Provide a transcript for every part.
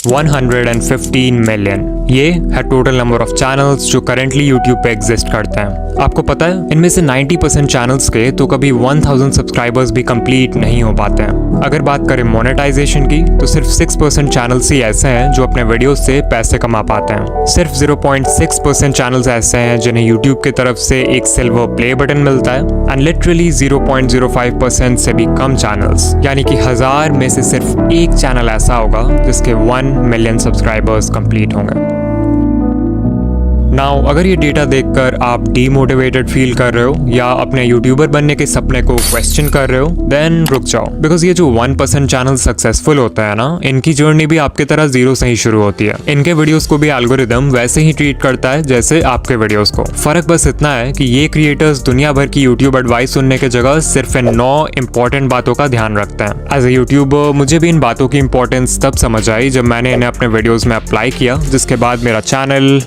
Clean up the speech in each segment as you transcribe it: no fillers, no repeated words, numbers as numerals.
115 million. ये है total number of channels जो करेंटली यूट्यूब पे एग्जिस्ट करते हैं। आपको पता है इनमें से 90% चैनल्स के तो कभी 1000 सब्सक्राइबर्स भी कंप्लीट नहीं हो पाते हैं। अगर बात करें मोनेटाइजेशन की तो सिर्फ 6% चैनल्स ही ऐसे हैं जो अपने वीडियोस से पैसे कमा पाते हैं। सिर्फ 0.6% चैनल्स ऐसे हैं जिन्हें यूट्यूब की तरफ से एक सिल्वर प्ले बटन मिलता है एंड लिटरली 0.05% से भी कम चैनल्स, यानी कि 1000 में से सिर्फ एक चैनल ऐसा होगा जिसके 1 मिलियन सब्सक्राइबर्स कंप्लीट होंगे। नाउ अगर ये डेटा देखकर आप डीमोटिवेटेड फील कर रहे हो या अपने यूट्यूबर बनने के सपने को क्वेश्चन कर रहे हो, देन रुक जाओ, बिकॉज ये जो 1% चैनल सक्सेसफुल होता है ना, इनकी जर्नी भी आपके तरह जीरो से ही शुरू होती है। इनके वीडियोस को भी एल्गोरिदम वैसे ही ट्रीट करता है जैसे आपके वीडियोस को। फर्क बस इतना है कि ये क्रिएटर्स दुनिया भर की यूट्यूब एडवाइस सुनने के जगह सिर्फ इन 9 इंपॉर्टेंट बातों का ध्यान रखते हैं। एज ए यूट्यूबर मुझे भी इन बातों की इंपॉर्टेंस तब समझ आई जब मैंने इन्हें अपने वीडियोज में अप्लाई किया, जिसके बाद मेरा चैनल।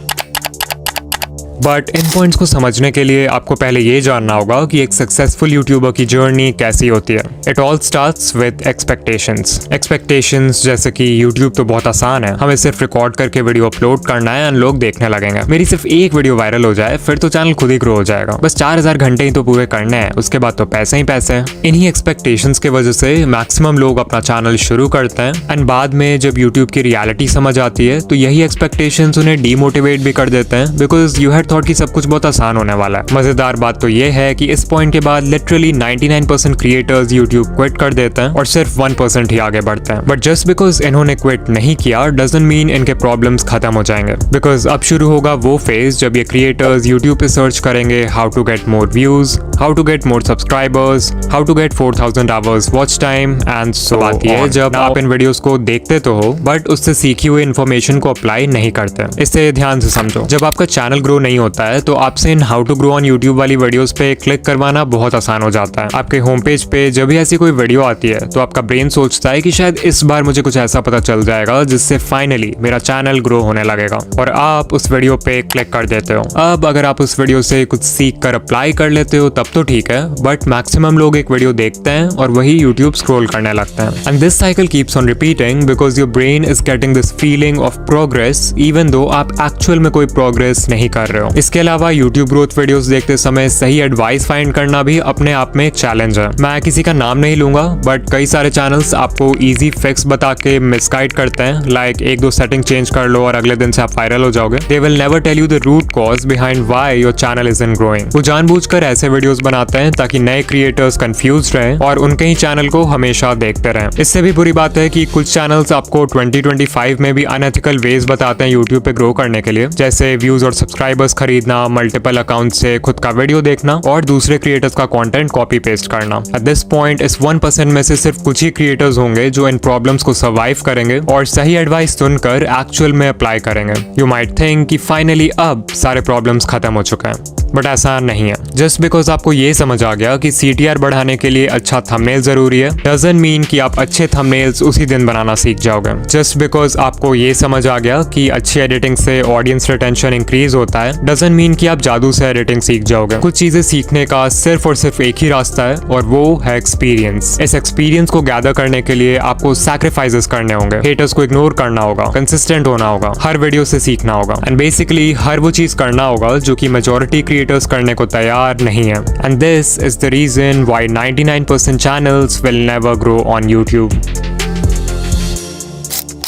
बट इन पॉइंट्स को समझने के लिए आपको पहले ये जानना होगा कि एक सक्सेसफुल यूट्यूबर की जर्नी कैसी होती है। It all starts with expectations जैसे कि यूट्यूब तो बहुत आसान है, हमें सिर्फ रिकॉर्ड करके वीडियो अपलोड करना है एंड लोग देखने लगेंगे। मेरी सिर्फ एक वीडियो वायरल हो जाए फिर तो चैनल खुद ही ग्रो हो जाएगा। बस 4000 घंटे ही तो पूरे करने हैं, उसके बाद तो पैसे ही पैसे हैं। इन्हीं एक्सपेक्टेशंस के वजह से मैक्सिमम लोग अपना चैनल शुरू करते हैं एंड बाद में जब यूट्यूब की रियलिटी समझ आती है तो यही एक्सपेक्टेशंस उन्हें डीमोटिवेट भी कर देते हैं, बिकॉज यू हैड थॉट कि सब कुछ बहुत आसान होने वाला है। मजेदार बात तो ये है कि इस पॉइंट के बाद लिटरली 99% क्रिएटर्स यूट्यूब क्विट कर देते हैं और सिर्फ 1% ही आगे बढ़ते हैं। बट जस्ट बिकॉज इन्होंने क्विट नहीं किया डजंट मीन इनके प्रॉब्लम्स खत्म हो जाएंगे, बिकॉज अब शुरू होगा वो फेज जब ये क्रिएटर्स यूट्यूब पे सर्च करेंगे how to get more views, how to get more subscribers, how to get 4000 hours watch time and so आती है जब आप इन वीडियोस को देखते तो हो बट उससे सीखी हुई इन्फॉर्मेशन को अप्लाई नहीं करते। इसे ध्यान से समझो, जब आपका चैनल ग्रो नहीं होता है तो आपसे इन how to grow on YouTube वाली वीडियोस पे क्लिक करवाना बहुत आसान हो जाता है। आपके होम पेज पे जब भी ऐसी कोई वीडियो आती है तो आपका ब्रेन सोचता है कि शायद इस बार मुझे कुछ ऐसा पता चल जाएगा जिससे फाइनली मेरा चैनल ग्रो होने लगेगा, और आप उस वीडियो पे क्लिक कर देते हो। अब अगर आप उस वीडियो से कुछ सीख कर अप्लाई कर लेते हो तब तो ठीक है, बट मैक्सिमम लोग एक वीडियो देखते हैं और वही यूट्यूब स्क्रॉल करने लगते हैं and this cycle keeps on repeating because your brain is getting this feeling of progress even though आप एक्चुअल में कोई प्रोग्रेस नहीं कर रहे हो। इसके अलावा यूट्यूब ग्रोथ वीडियोस देखते समय सही एडवाइस फाइंड करना भी अपने आप में एक चैलेंज है। मैं किसी का नाम नहीं लूंगा बट कई सारे चैनल्स आपको इजी फिक्स बता के मिसगाइड करते हैं, लाइक 1-2 सेटिंग चेंज कर लो और अगले दिन से आप वायरल हो जाओगे। They will never tell you the root cause behind why your channel is in growing. वो जानबूझकर ऐसे वीडियोस बनाते हैं ताकि नए क्रिएटर्स कंफ्यूज रहें और उनके ही चैनल को हमेशा देखते रहें। इससे भी बुरी बात है कि कुछ चैनल्स आपको 2025 में भी अनएथिकल वेज बताते हैं यूट्यूब पे ग्रो करने के लिए, जैसे व्यूज और सब्सक्राइबर्स खरीदना, मल्टीपल अकाउंट से खुद का वीडियो देखना और दूसरे क्रिएटर्स का कंटेंट कॉपी पेस्ट करना। एट दिस पॉइंट इस 1% में से सिर्फ कुछ ही क्रिएटर्स होंगे जो इन प्रॉब्लम्स को सर्वाइव करेंगे और सही एडवाइस सुनकर एक्चुअल में अप्लाई करेंगे। यू माइट थिंक कि फाइनली अब सारे प्रॉब्लम्स खत्म हो चुके हैं, बट ऐसा नहीं है। जस्ट बिकॉज आपको ये समझ आ गया कि CTR बढ़ाने के लिए अच्छा थंबनेल जरूरी है डजंट मीन कि आप अच्छे थंबनेल्स उसी दिन बनाना सीख जाओगे। जस्ट बिकॉज आपको ये समझ आ गया कि अच्छी एडिटिंग से ऑडियंस रिटेंशन इंक्रीज होता है डजंट मीन कि आप जादू से एडिटिंग सीख जाओगे। कुछ चीजें सीखने का सिर्फ और सिर्फ एक ही रास्ता है और वो है एक्सपीरियंस। इस एक्सपीरियंस को गैदर करने के लिए आपको सैक्रिफाइसेस करने होंगे, हेटर्स को इग्नोर करना होगा, कंसिस्टेंट होना होगा, हर वीडियो से सीखना होगा एंड बेसिकली हर वो चीज करना होगा जो कि मेजॉरिटी क्रिएटर्स करने को तैयार नहीं है। And this is the reason why 99% channels will never grow on YouTube.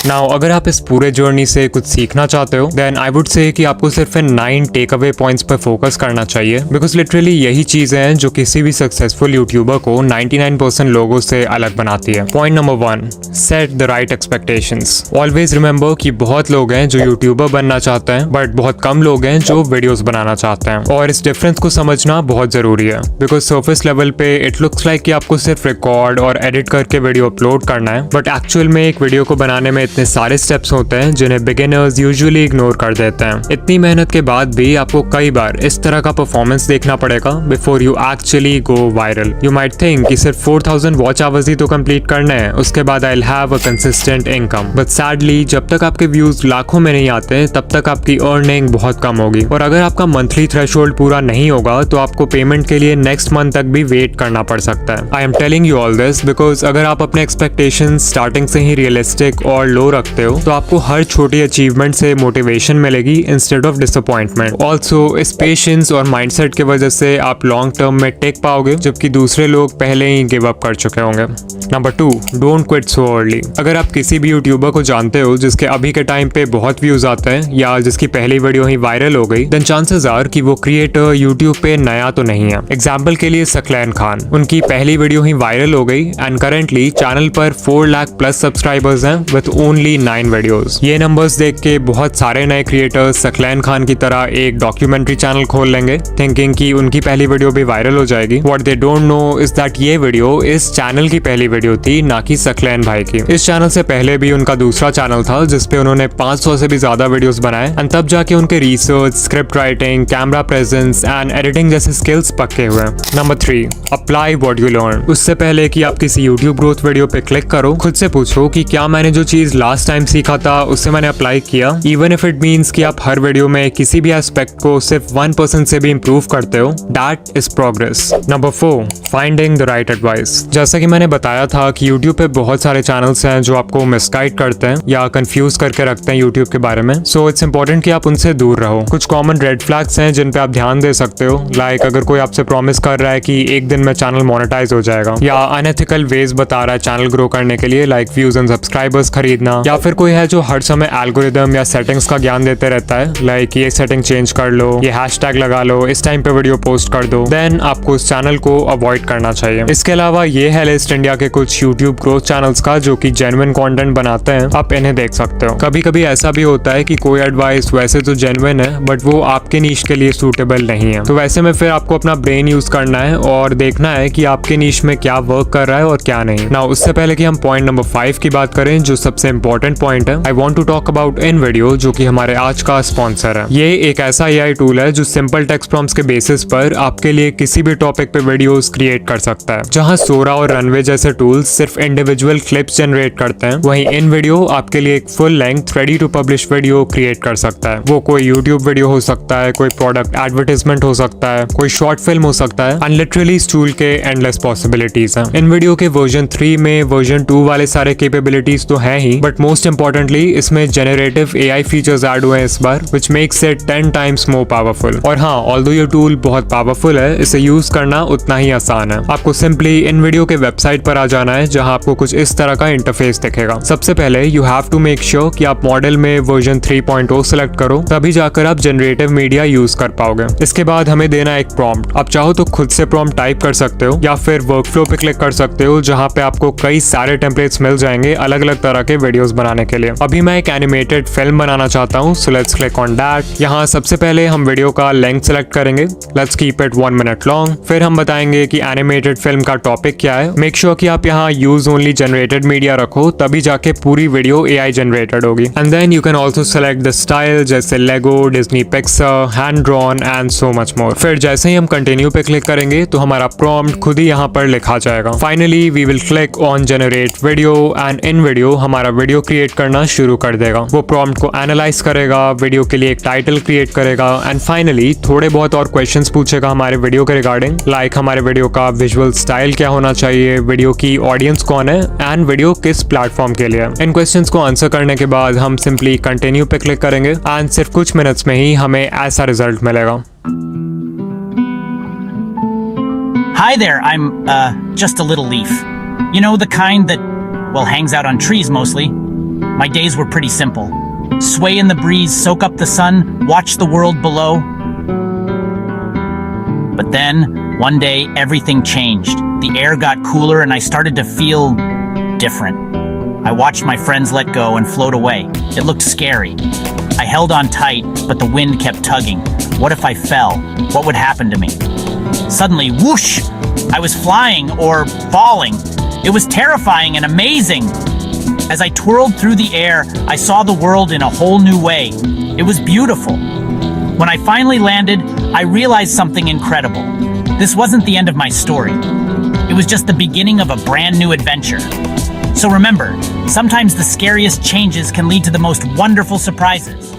Now अगर आप इस पूरे जर्नी से कुछ सीखना चाहते हो देन आई वुड से कि आपको सिर्फ इन 9 टेक अवे पॉइंट्स पर फोकस करना चाहिए, बिकॉज लिटरली यही चीजें हैं जो किसी भी सक्सेसफुल यूट्यूबर को 99% लोगों से अलग बनाती है। Point number 1, set the right expectations. Always remember कि बहुत लोग हैं जो यूट्यूबर बनना चाहते हैं बट बहुत कम लोग हैं जो वीडियोस बनाना चाहते हैं, और इस डिफरेंस को समझना बहुत जरूरी है। बिकॉज सर्फेस लेवल पे इट लुक्स लाइक कि आपको सिर्फ रिकॉर्ड और एडिट करके वीडियो अपलोड करना है, बट एक्चुअल में एक वीडियो को बनाने में इतने सारे स्टेप्स होते हैं जिन्हें बिगिनर्स यूजुअली इग्नोर कर देते हैं। इतनी मेहनत के बाद भी आपको कई बार इस तरह का परफॉर्मेंस देखना पड़ेगा before you actually go viral. You might think कि सिर्फ 4000 वॉच आवर्स ही तो कंप्लीट करना है, उसके बाद I will have a consistent income. But sadly जब तक आपके व्यूज लाखों में नहीं आते तब तक आपकी अर्निंग बहुत कम होगी, और अगर आपका मंथली थ्रेशोल्ड पूरा नहीं होगा तो आपको पेमेंट के लिए नेक्स्ट मंथ तक भी वेट करना पड़ सकता है। I am telling you all this because अगर आप अपने एक्सपेक्टेशंस स्टार्टिंग से ही रियलिस्टिक और लो लो रखते हो तो आपको हर छोटी अचीवमेंट से मोटिवेशन मिलेगी इंस्टेड ऑफ डिसअपॉइंटमेंट। ऑल्सो इस पेशेंस और माइंडसेट की वजह से आप लॉन्ग टर्म में टेक पाओगे, जबकि दूसरे लोग पहले ही गिव अप कर चुके होंगे। Number 2, don't quit so early. अगर आप किसी भी यूट्यूबर को जानते हो जिसके अभी के टाइम पे बहुत व्यूज आते हैं या जिसकी पहली वीडियो ही वायरल हो गई, देन चांसेस आर कि वो क्रिएटर यूट्यूब पे नया तो नहीं है। एग्जाम्पल के लिए सकलैन खान, उनकी पहली वीडियो ही वायरल हो गई एंड करेंटली चैनल पर 4 लाख प्लस सब्सक्राइबर्स हैं विद ओनली 9 वीडियोस। ये नंबर्स देख के बहुत सारे नए क्रिएटर्स सकलैन खान की तरह एक डॉक्यूमेंट्री चैनल खोल लेंगे, थिंकिंग कि उनकी पहली वीडियो भी वायरल हो जाएगी। What they don't know is that ये वीडियो इस चैनल की पहली वीडियो थी, ना कि सकलैन भाई की। इस चैनल से पहले भी उनका दूसरा चैनल था जिसपे उन्होंने 500 से भी ज्यादा वीडियोस बनाए एंड तब जाके उनके research, script writing, camera presence and editing जैसे स्किल्स पक्के हुए। Number 3, apply what you learn. उससे पहले कि आप किसी यूट्यूब ग्रोथ वीडियो पे क्लिक करो, खुद से पूछो कि क्या मैंने जो चीज लास्ट टाइम सीखा था उससे मैंने अप्लाई किया, इवन इफ इट मीन्स कि आप हर वीडियो में किसी भी एस्पेक्ट को सिर्फ 1% से भी इंप्रूव करते हो, that is progress. Number 4, finding the right advice. जैसा कि मैंने बताया था कि यूट्यूब पे बहुत सारे चैनल्स हैं जो आपको मिसगाइड करते हैं या कंफ्यूज करके रखते हैं यूट्यूब के बारे में, सो इट्स इंपॉर्टेंट कि आप उनसे दूर रहो। कुछ कॉमन रेड फ्लैग्स हैं जिन पे आप ध्यान दे सकते हो, लाइक अगर कोई आपसे प्रॉमिस कर रहा है कि एक दिन में चैनल मोनेटाइज हो जाएगा, या अनएथिकल वेज बता रहा है चैनल ग्रो करने के लिए, लाइक व्यूज एंड सब्सक्राइबर्स खरीदना, या फिर कोई है जो हर समय एल्गोरिदम या सेटिंग्स का ज्ञान देते रहता है, लाइक ये सेटिंग चेंज कर लो, ये हैशटैग लगा लो, इस टाइम पे वीडियो पोस्ट कर दो, देन आपको उस चैनल को अवॉइड करना चाहिए। इसके अलावा ये है लिस्ट इंडिया के कुछ यूट्यूब ग्रोथ चैनल्स का जो कि जेन्युइन कंटेंट बनाते हैं, आप इन्हें देख सकते हो। कभी कभी ऐसा भी होता है कि कोई एडवाइस वैसे तो जेन्युइन है बट वो आपके नीश के लिए सूटेबल नहीं है, तो वैसे में फिर आपको अपना ब्रेन यूज करना है और देखना है कि आपके नीश में क्या वर्क कर रहा है और क्या नहीं। नाउ उससे पहले कि हम पॉइंट नंबर 5 की बात करें, जो सबसे इंपॉर्टेंट पॉइंट है, I want to talk about InVideo, video कि हमारे आज का स्पॉन्सर है। ये एक ऐसा एआई टूल है जो सिंपल टेक्स्ट प्रॉम्प्ट्स के बेसिस पर आपके लिए किसी भी टॉपिक पे वीडियोस क्रिएट कर सकता है। जहां सोरा और रनवे जैसे टूल्स सिर्फ इंडिविजुअल क्लिप्स जनरेट करते हैं, वहीं इन वीडियो आपके लिए एक full length ready to publish video create कर सकता है। वो कोई यूट्यूब वीडियो हो सकता है, कोई प्रोडक्ट एडवर्टाइजमेंट हो सकता है, कोई शॉर्ट फिल्म हो सकता है, एंड लिटरली इस टूल के एंडलेस पॉसिबिलिटीज हैं। इन वीडियो के वर्जन 3 में वर्जन 2 वाले सारे कैपेबिलिटीज तो हैं ही, बट मोस्ट इंपॉर्टेंटली इसमें जेनरेटिव एआई फीचर्स ऐड हुए हैं इस बार, which makes it 10 times more powerful. और हाँ, ऑल्दो ये टूल बहुत पावरफुल है, इसे यूज करना उतना ही आसान है। आपको सिंपली इन वीडियो के वेबसाइट पर आ जाना है, जहां आपको कुछ इस तरह का इंटरफेस दिखेगा। सबसे पहले you have to make sure कि आप मॉडल में वर्जन 3.0 सेलेक्ट करो, तभी जाकर आप जनरेटिव मीडिया यूज कर पाओगे। इसके बाद हमें देना है एक प्रॉम्प्ट। आप चाहो तो खुद से प्रॉम्प्ट टाइप कर सकते हो या फिर वर्कफ्लो पे क्लिक कर सकते हो, जहां पे आपको कई सारे टेम्पलेट्स मिल जाएंगे अलग अलग तरह के वीडियोस बनाने के लिए। अभी मैं एक एनिमेटेड फिल्म बनाना चाहता हूँ, so let's click on that. यहाँ सबसे पहले हम वीडियो का लेंथ सेलेक्ट करेंगे, let's keep it 1 minute long. फिर हम बताएंगे कि एनिमेटेड फिल्म का टॉपिक क्या है। मेक श्योर कि आप यहाँ यूज ओनली जनरेटेड मीडिया रखो, तभी जाके पूरी वीडियो एआई जनरेटेड होगी। And then you can also select the style, जैसे Lego, Disney Pixar, hand drawn and so much more. फिर जैसे ही हम कंटिन्यू पे क्लिक करेंगे तो हमारा प्रॉम्प्ट खुद ही यहाँ पर लिखा जाएगा। Finally we will click on generate video and InVideo हमारा वीडियो क्रिएट करना शुरू कर देगा। वो प्रॉम्प्ट को एनालाइज करेगा, वीडियो के लिए एक टाइटल क्रिएट करेगा एंड फाइनली थोड़े बहुत और क्वेश्चंस पूछेगा हमारे वीडियो के रिगार्डिंग, लाइक हमारे वीडियो का विजुअल स्टाइल क्या होना चाहिए, वीडियो की ऑडियंस कौन है एंड वीडियो किस प्लेटफॉर्म के लिए। इन क्वेश्चंस को आंसर करने के बाद हम सिंपली कंटिन्यू पे क्लिक करेंगे एंड सिर्फ कुछ मिनट्स में ही हमें ऐसा रिजल्ट मिलेगा। Hi there, I'm just a little leaf. You know, the kind that, well, hangs out on trees mostly. My days were pretty simple. Sway in the breeze, soak up the sun, watch the world below. But then, one day, everything changed. The air got cooler and I started to feel different. I watched my friends let go and float away. It looked scary. I held on tight, but the wind kept tugging. What if I fell? What would happen to me? Suddenly, whoosh! I was flying or falling. It was terrifying and amazing. As I twirled through the air, I saw the world in a whole new way. It was beautiful. When I finally landed, I realized something incredible. This wasn't the end of my story. It was just the beginning of a brand new adventure. So remember, sometimes the scariest changes can lead to the most wonderful surprises.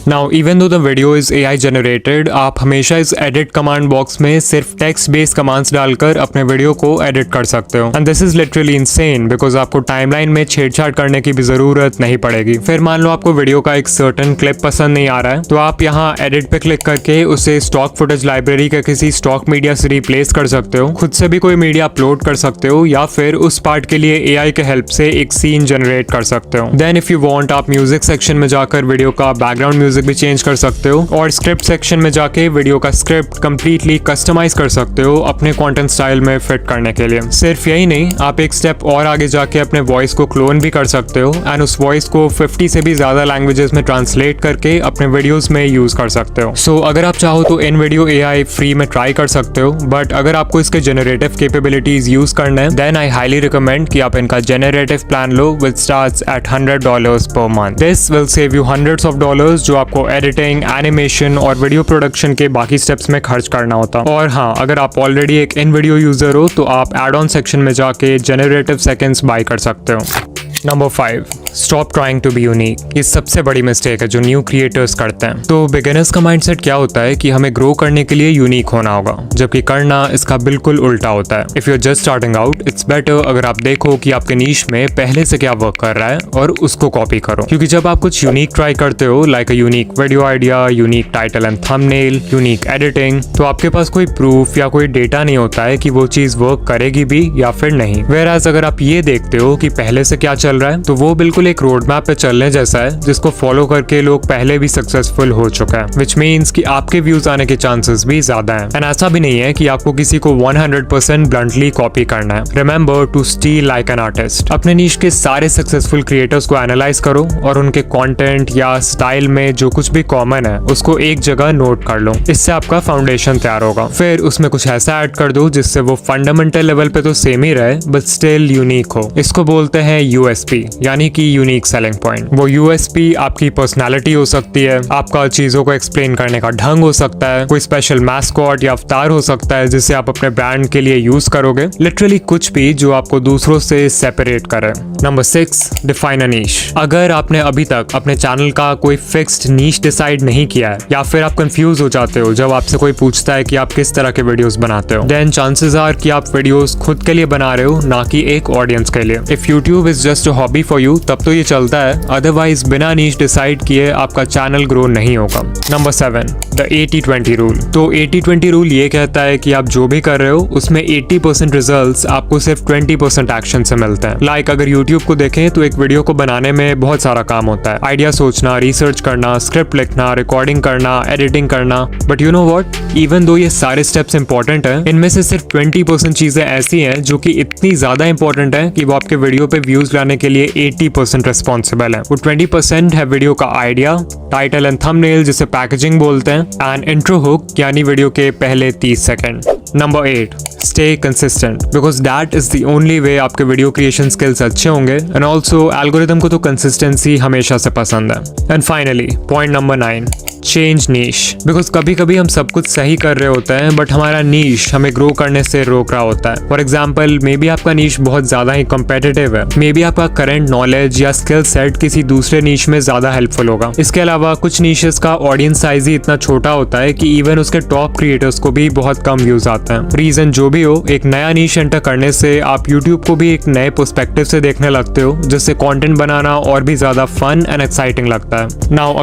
Now even though the video is AI generated, आप हमेशा इस edit command box में सिर्फ text based commands डालकर अपने video को edit कर सकते हो। And this is literally insane because आपको टाइमलाइन में छेड़छाड़ करने की भी जरूरत नहीं पड़ेगी। फिर मान लो आपको वीडियो का एक सर्टेन क्लिप पसंद नहीं आ रहा है, तो आप यहाँ एडिट पे क्लिक करके उसे स्टॉक फुटेज लाइब्रेरी के किसी स्टॉक मीडिया से रिप्लेस कर सकते हो, खुद से भी कोई मीडिया अपलोड कर सकते हो, या फिर उस पार्ट के लिए AI के हेल्प से एक सीन जनरेट कर सकते हो। देन इफ यू वांट, आप म्यूजिक सेक्शन में जाकर वीडियो का बैकग्राउंड म्यूजिक भी चेंज कर सकते हो, और स्क्रिप्ट सेक्शन में जाके वीडियो का स्क्रिप्ट कंप्लीटली कस्टमाइज कर सकते हो अपने कंटेंट स्टाइल में फिट करने के लिए। सिर्फ यही नहीं, आप एक स्टेप और आगे जाके अपने वॉइस को क्लोन भी कर सकते हो एंड उस वॉइस को 50 से भी ज्यादा लैंग्वेजेस में ट्रांसलेट करके अपने वीडियोस में यूज कर सकते हो। सो अगर आप चाहो तो इन वीडियो AI फ्री में ट्राई कर सकते हो, बट अगर आपको इसके जनरेटिव कैपेबिलिटीज यूज करना है देन आई हाईली रिकमेंड कि आप इनका generative plan low which starts at $100 per month. This will save you hundreds of dollars जो आपको एडिटिंग, एनिमेशन और वीडियो प्रोडक्शन के बाकी स्टेप्स में खर्च करना होता। और हाँ, अगर आप ऑलरेडी एक इन वीडियो यूजर हो तो आप एड ऑन सेक्शन में जाके जनरेटिव सेकेंड्स बाय कर सकते हो। Number 5, stop trying to be unique. ये सबसे बड़ी मिस्टेक है जो न्यू क्रिएटर्स करते हैं। तो बिगिनर्स का माइंडसेट क्या होता है कि हमें ग्रो करने के लिए यूनिक होना होगा, जबकि करना इसका बिल्कुल उल्टा होता है। If you are just starting out, it's better अगर आप देखो कि आपके नीश में पहले से क्या वर्क कर रहा है और उसको कॉपी करो। क्योंकि जब आप कुछ यूनिक ट्राई करते हो, like a unique video idea, unique title and thumbnail, unique editing, तो आपके पास कोई प्रूफ या कोई डेटा नहीं होता है कि वो चीज वर्क करेगी भी या फिर नहीं। Whereas अगर आप ये देखते हो कि पहले से क्या चल रहा है, तो वो बिल्कुल एक रोड मैप पे चलने जैसा है जिसको फॉलो करके लोग पहले भी सक्सेसफुल हो चुका है, विच मीन्स कि आपके व्यूज आने के चांसेस भी ज्यादा हैं। एंड ऐसा भी नहीं है कि आपको किसी को 100% ब्लंटली कॉपी करना है। Remember to steal like an artist. अपने नीश के सारे सक्सेसफुल क्रिएटर्स को एनालाइज करो और उनके कंटेंट या स्टाइल में जो कुछ भी कॉमन है उसको एक जगह नोट कर लो। इससे आपका फाउंडेशन तैयार होगा। फिर उसमें कुछ ऐसा ऐड कर दो जिससे वो फंडामेंटल लेवल पे तो सेम ही रहे बट स्टिल यूनिक हो। इसको बोलते हैं USP, यानी कि यूनिक सेलिंग पॉइंट। वो USP आपकी पर्सनालिटी हो सकती है, आपका चीजों को एक्सप्लेन करने का ढंग हो सकता है, कोई स्पेशल मैस्कॉट या अवतार हो सकता है जिसे आप अपने ब्रांड के लिए यूज करोगे। लिटरली कुछ भी जो आपको दूसरों से सेपरेट करे। नंबर 6, डिफाइन अ नीश। अगर आपने अभी तक अपने चैनल का कोई फिक्स्ड नीश डिसाइड नहीं किया है, या फिर आप कंफ्यूज हो जाते हो जब आपसे कोई पूछता है कि आप किस तरह के वीडियोस बनाते हो, देन चांसेस आर कि आप वीडियोस खुद के लिए बना रहे हो, ना कि एक ऑडियंस के लिए। If YouTube is just a hobby for you, तब तो ये चलता है, अदरवाइज बिना नीश डिसाइड किए आपका चैनल ग्रो नहीं होगा। Number 7, the 80-20 rule. तो 80-20 रूल ये कहता है कि आप जो भी कर रहे हो उसमें 80% रिजल्ट्स आपको सिर्फ 20% एक्शन से मिलते हैं। लाइक अगर यूट्यूब को देखें तो एक वीडियो को बनाने में बहुत सारा काम होता है, आइडिया सोचना, रिसर्च करना, स्क्रिप्ट लिखना, रिकॉर्डिंग करना, एडिटिंग करना। But you know what, even though ये सारे स्टेप्स इंपॉर्टेंट हैं, इनमें से सिर्फ 20% चीजें ऐसी हैं जो कि इतनी ज्यादा इंपॉर्टेंट है कि वो आपके वीडियो पे व्यूज लाने के लिए 80% रिस्पॉन्सिबल है। वो 20% है वीडियो का आइडिया, टाइटल एंड थंबनेल जिसे पैकेजिंग बोलते हैं, एंड इंट्रो हुक यानी वीडियो के पहले 30 second. Number 8, stay consistent, because that is the only way आपके वीडियो क्रिएशन स्किल्स अच्छे होंगे। एंड ऑल्सो एल्गोरिथम को तो कंसिस्टेंसी हमेशा से पसंद है। And finally point number 9, change niche. Because कभी कभी हम सब कुछ सही कर रहे होते हैं बट हमारा नीश हमें ग्रो करने से रोक रहा होता है। फॉर एग्जाम्पल, मे बी आपका नीश बहुत ज्यादा ही कॉम्पिटिटिव है, मे बी आपका करंट नॉलेज या स्किल सेट किसी दूसरे नीश में ज्यादा हेल्पफुल होगा। इसके अलावा कुछ नीशेस का ऑडियंस साइज ही इतना छोटा होता है कि इवन उसके टॉप क्रिएटर्स को भी बहुत कम व्यूज आते हैं। रीजन जो भी हो, एक नया नीश एंटर करने से आप यूट्यूब को भी एक नए पर्सपेक्टिव से देखने लगते हो, जिससे कंटेंट बनाना और भी ज्यादा फन एंड एक्साइटिंग लगता है। नाउ